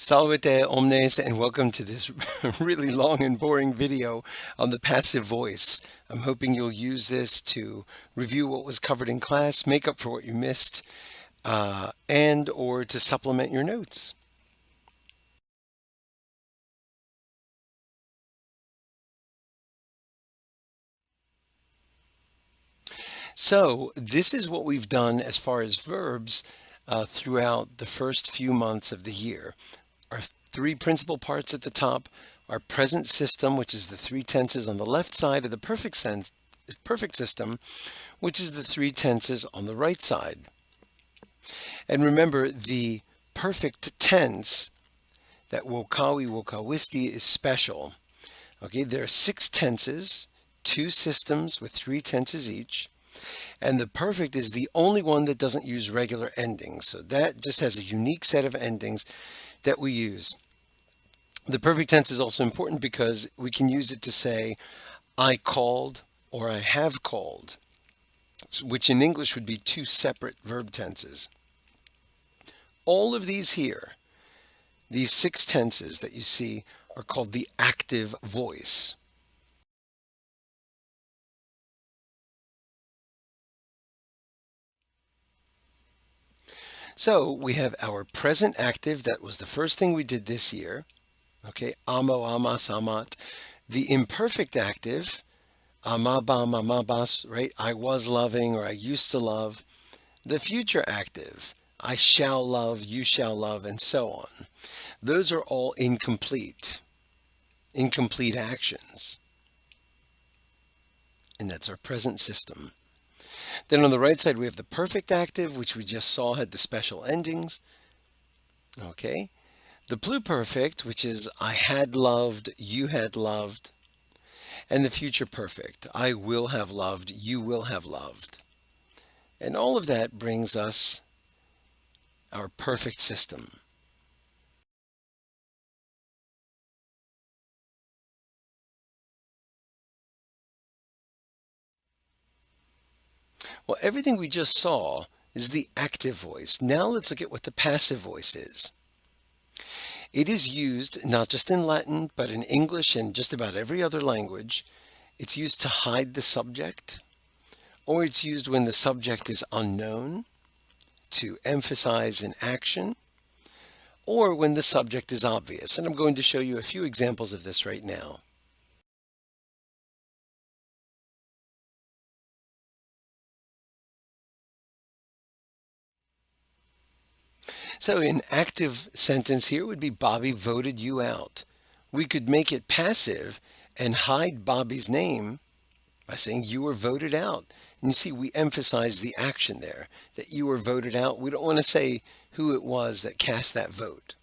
Salvete omnes and welcome to this really long and boring video on the passive voice. I'm hoping you'll use this to review what was covered in class, make up for what you missed, and or to supplement your notes. So this is what we've done as far as verbs throughout the first few months of the year. Our three principal parts at the top are present system, which is the three tenses on the left side of the perfect system, which is the three tenses on the right side. And remember, the perfect tense, that wokawi wokawisti, is special. Okay, there are six tenses, two systems with three tenses each. And the perfect is the only one that doesn't use regular endings. So that just has a unique set of endings that we use. The perfect tense is also important because we can use it to say, I called or I have called, which in English would be two separate verb tenses. All of these here, these six tenses that you see, are called the active voice. So we have our present active. That was the first thing we did this year. Okay, amo, amas, amat. The imperfect active, amabam, amabas, right? I was loving or I used to love. The future active, I shall love, you shall love, and so on. Those are all incomplete actions. And that's our present system. Then on the right side, we have the perfect active, which we just saw had the special endings. Okay. The pluperfect, which is I had loved, you had loved. And the future perfect, I will have loved, you will have loved. And all of that brings us our perfect system. Well, everything we just saw is the active voice. Now let's look at what the passive voice is. It is used not just in Latin, but in English and just about every other language. It's used to hide the subject, or it's used when the subject is unknown, to emphasize an action, or when the subject is obvious. And I'm going to show you a few examples of this right now. So an active sentence here would be Bobby voted you out. We could make it passive and hide Bobby's name by saying you were voted out. And you see, we emphasize the action there, that you were voted out. We don't want to say who it was that cast that vote.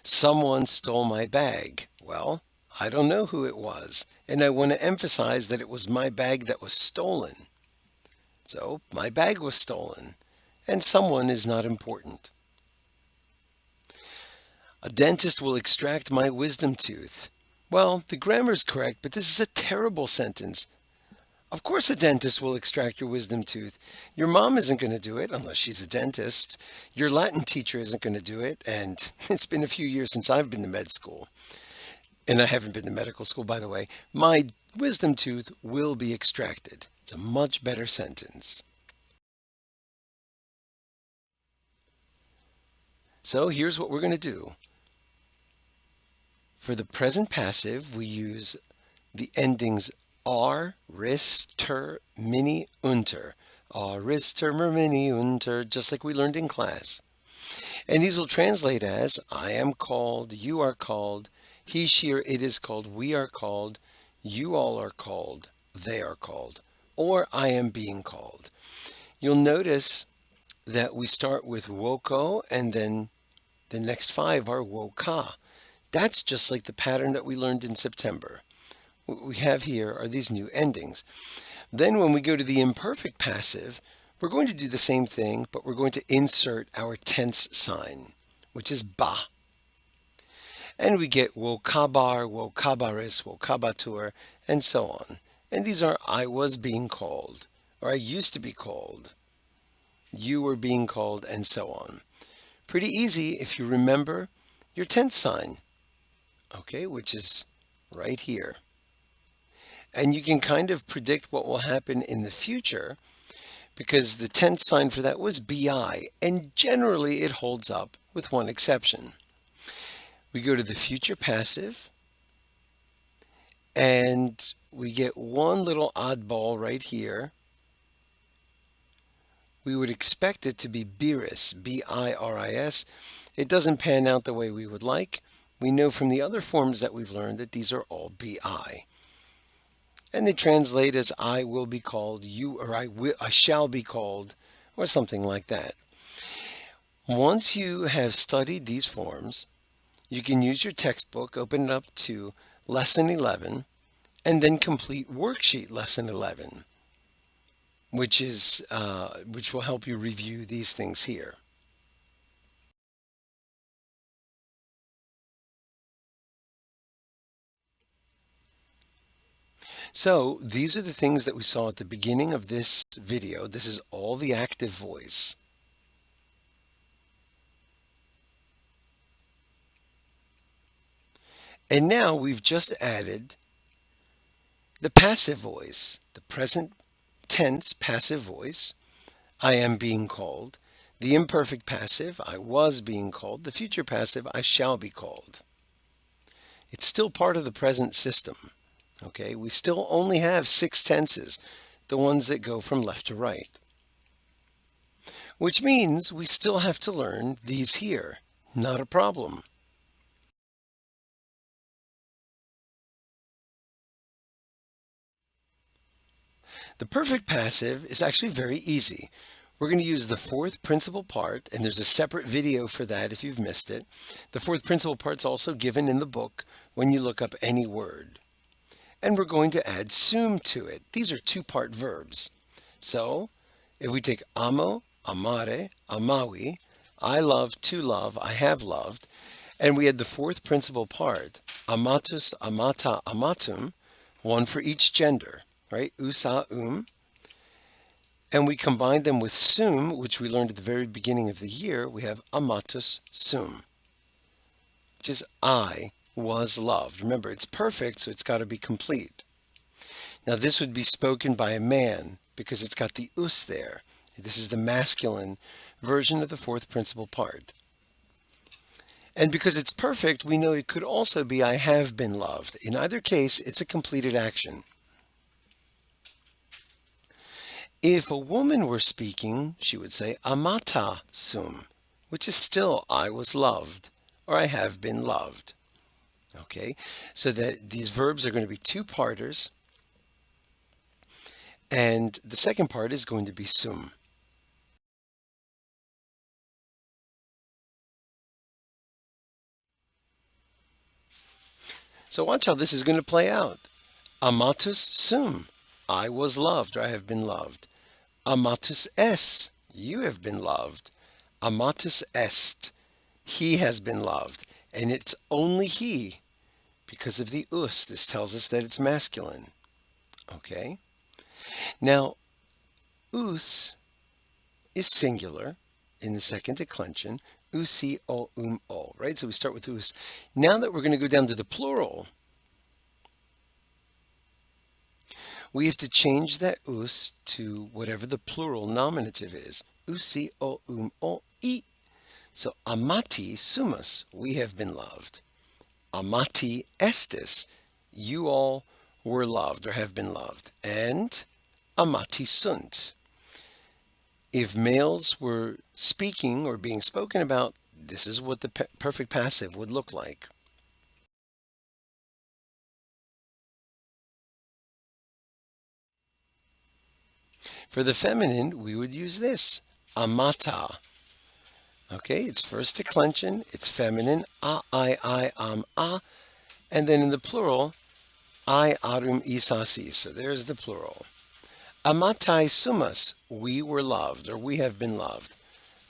Someone stole my bag. Well, I don't know who it was, and I want to emphasize that it was my bag that was stolen. So, my bag was stolen, and someone is not important. A dentist will extract my wisdom tooth. Well, the grammar is correct, but this is a terrible sentence. Of course a dentist will extract your wisdom tooth. Your mom isn't going to do it unless she's a dentist. Your Latin teacher isn't going to do it, and it's been a few years since I've been to med school. And I haven't been to medical school, by the way. My wisdom tooth will be extracted. It's a much better sentence. So here's what we're going to do. For the present passive, we use the endings ar, ris, ter, mini, unter. Ar, ris, ter, mini, unter, just like we learned in class. And these will translate as I am called, you are called, he, she, or it is called, we are called, you all are called, they are called, or I am being called. You'll notice that we start with woko and then the next five are woka. That's just like the pattern that we learned in September. What we have here are these new endings. Then when we go to the imperfect passive, we're going to do the same thing, but we're going to insert our tense sign, which is ba. And we get wokabar, wokabaris, wokabatur, and so on. And these are I was being called, or I used to be called, you were being called, and so on. Pretty easy if you remember your tense sign, okay, which is right here. And you can kind of predict what will happen in the future because the tense sign for that was bi, and generally it holds up with one exception. We go to the future passive, and we get one little oddball right here. We would expect it to be biris, B-I-R-I-S. It doesn't pan out the way we would like. We know from the other forms that we've learned that these are all bi. And they translate as I will be called, you, or I shall be called, or something like that. Once you have studied these forms, you can use your textbook, open it up to Lesson 11, and then complete Worksheet Lesson 11, which will help you review these things here. So these are the things that we saw at the beginning of this video. This is all the active voice. And now we've just added the passive voice, the present tense passive voice, I am being called, the imperfect passive, I was being called, the future passive, I shall be called. It's still part of the present system. Okay, we still only have 6 tenses, the ones that go from left to right. Which means we still have to learn these here. Not a problem. The perfect passive is actually very easy. We're going to use the fourth principal part, and there's a separate video for that if you've missed it. The fourth principal part is also given in the book when you look up any word. And we're going to add sum to it. These are 2-part verbs. So if we take amo, amare, amawi, I love, to love, I have loved, and we add the fourth principal part, amatus, amata, amatum, one for each gender, right? Usa, and we combine them with sum, which we learned at the very beginning of the year. We have amatus sum, which is I was loved. Remember, it's perfect, so it's got to be complete. Now, this would be spoken by a man because it's got the us there. This is the masculine version of the fourth principal part. And because it's perfect, we know it could also be I have been loved. In either case, it's a completed action. If a woman were speaking, she would say amata sum, which is still I was loved or I have been loved. Okay, so that these verbs are going to be 2-parters, and the second part is going to be sum. So watch how this is going to play out. Amatus sum, I was loved or I have been loved. Amatus es, you have been loved. Amatus est, he has been loved. And it's only he because of the us. This tells us that it's masculine. Okay? Now, us is singular in the second declension. Usi, o, o, right? So we start with us. Now that we're going to go down to the plural, we have to change that us to whatever the plural nominative is. Usi, o, i. So amati sumus, we have been loved. Amati estis, you all were loved or have been loved. And amati sunt. If males were speaking or being spoken about, this is what the perfect passive would look like. For the feminine, we would use this, amata. Okay, it's first declension, it's feminine, I, am, a, and then in the plural, I, arum, isasi. So there's the plural. Amatai sumas, we were loved, or we have been loved.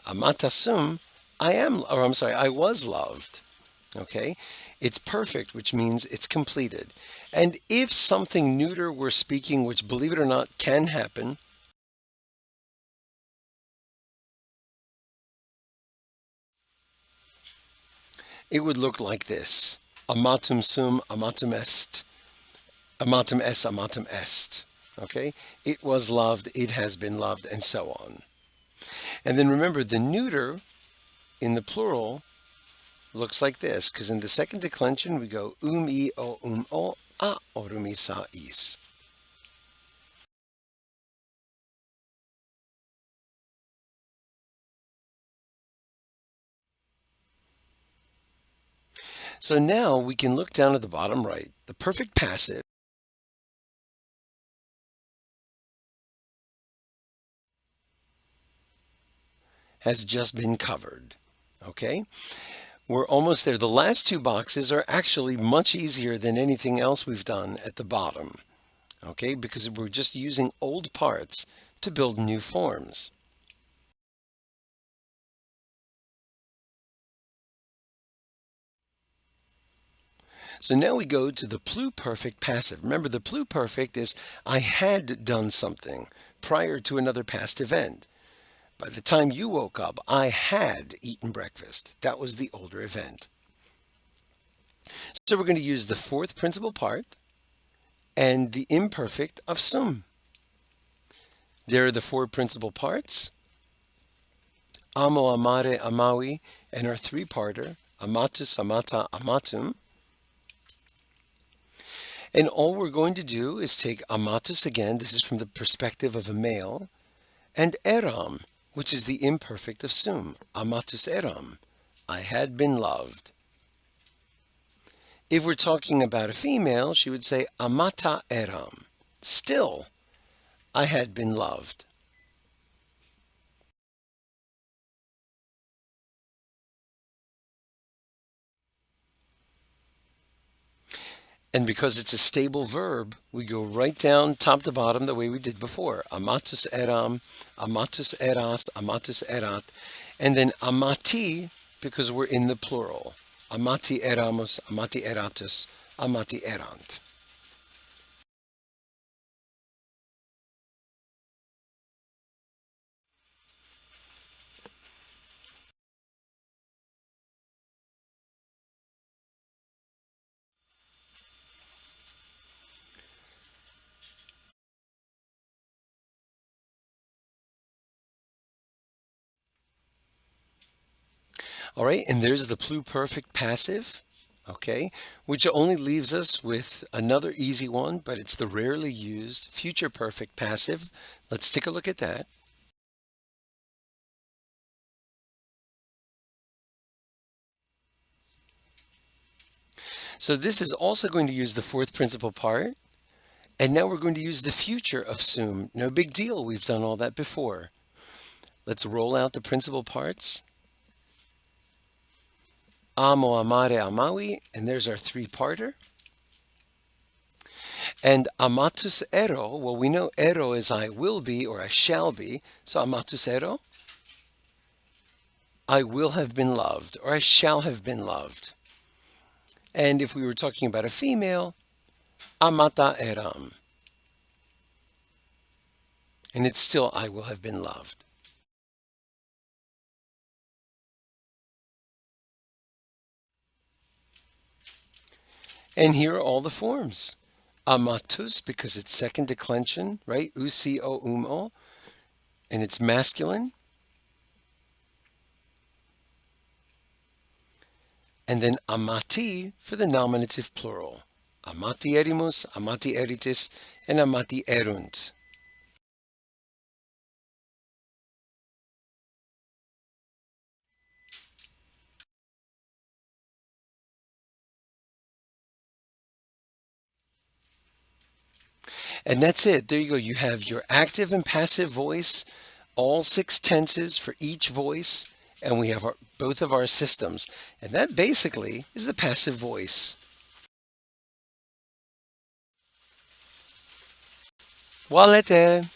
Amatasum, I was loved. Okay, it's perfect, which means it's completed. And if something neuter were speaking, which believe it or not can happen, it would look like this. Amatum sum, amatum est, amatum est, amatum est. Okay? It was loved, it has been loved, and so on. And then remember, the neuter in the plural looks like this, because in the second declension we go I o o a orumi sa is. So now we can look down at the bottom right. The perfect passive has just been covered. Okay? We're almost there. The last two boxes are actually much easier than anything else we've done at the bottom. Okay? Because we're just using old parts to build new forms. So now we go to the pluperfect passive. Remember, the pluperfect is I had done something prior to another past event. By the time you woke up, I had eaten breakfast. That was the older event. So we're going to use the fourth principal part and the imperfect of sum. There are the four principal parts. Amo, amare, amawi, and our three-parter, amatus, amata, amatum. And all we're going to do is take amatus again, this is from the perspective of a male, and eram, which is the imperfect of sum, amatus eram, I had been loved. If we're talking about a female, she would say amata eram, still, I had been loved. And because it's a stable verb, we go right down top to bottom the way we did before. Amatus eram, amatus eras, amatus erat, and then amati because we're in the plural. Amati eramus, amati eratus, amati erant. All right, and there's the pluperfect passive, okay, which only leaves us with another easy one, but it's the rarely used future perfect passive. Let's take a look at that. So this is also going to use the fourth principal part, and now we're going to use the future of sum. No big deal, we've done all that before. Let's roll out the principal parts. Amo, amare, amawi, and there's our three-parter. And amatus ero, well, we know ero is I will be or I shall be. So amatus ero, I will have been loved or I shall have been loved. And if we were talking about a female, amata eram. And it's still I will have been loved. And here are all the forms. Amatus, because it's second declension, right? Usi o umo, and it's masculine. And then amati for the nominative plural. Amati erimus, amati eritis, and amati erunt. And that's it. There you go. You have your active and passive voice, all six tenses for each voice, and we have both of our systems. And that basically is the passive voice. Walete.